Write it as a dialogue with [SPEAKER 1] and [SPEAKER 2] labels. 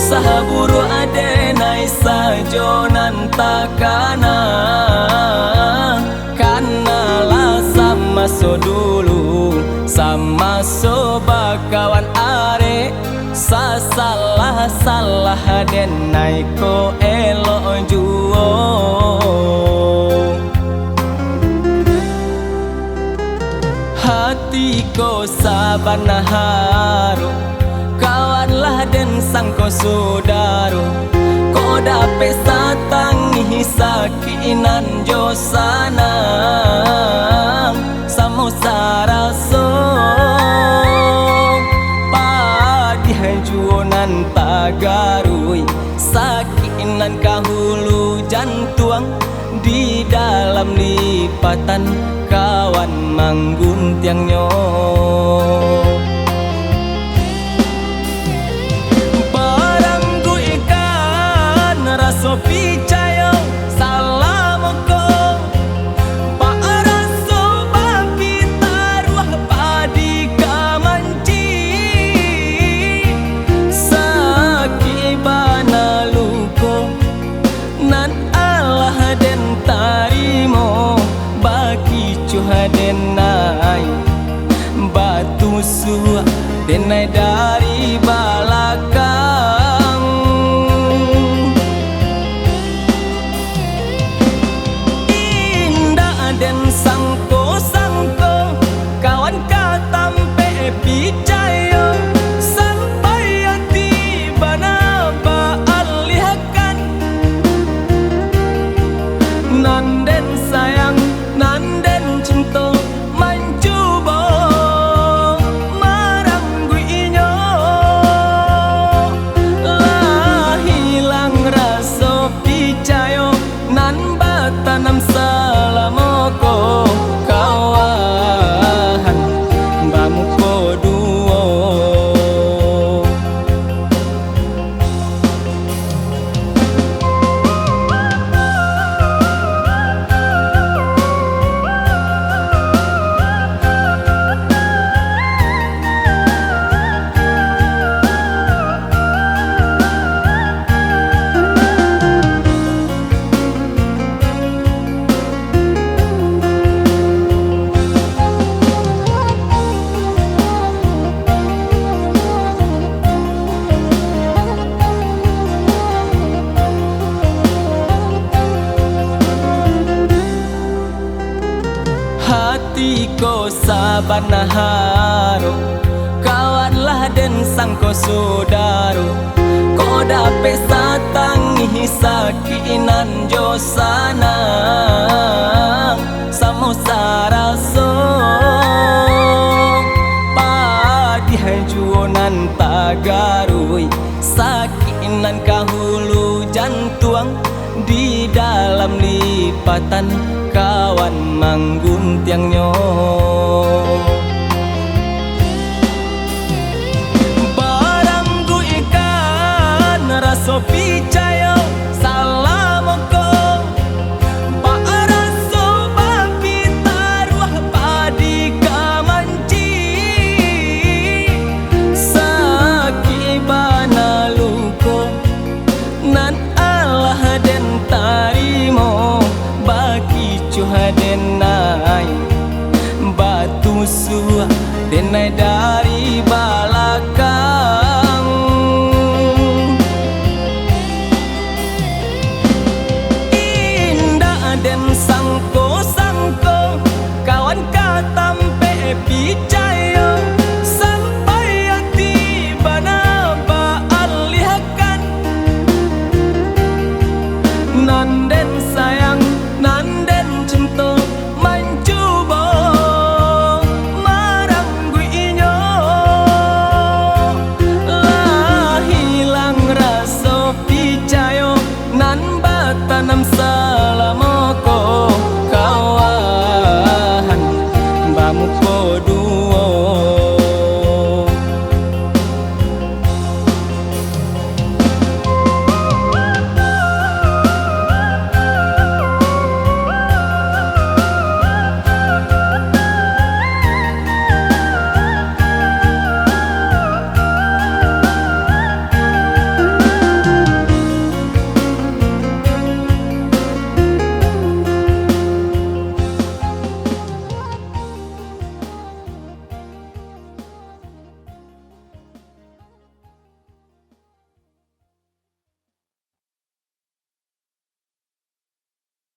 [SPEAKER 1] Sahaburu adenai sajonan takana Kanalah sama so dulu sama so bakawan are Salah denai ko elo juo Hatiku sabana haru kawanlah den sangko saudaro ko dape satangi sakinan josana samo saraso padihajuonan tagarui sakinan kahulu jantuang di dalam lipatan kawan manggun tiangnya barangku ikan raso picayo salamoko pak raso bagi taruh padi kamanci sakibana luko nan Allah den tarimo bagi cuhadenai batu suah denai dari balakang indah den sangko kawan katampe picayo sampai hati bana baalihakan nanden sayang nanden cinta mancubo marangguinyo lah hilang rasa picayo nan batanam salamoko kawan bamuko duo Hatiku sabana haru kawanlah den sangko saudaro ko dape satangi sakinan josana samo saraso padihajuonan tagarui sakinan kahulu jantuang di dalam lipatan kawan manggun tiangnya barangku ikan raso pica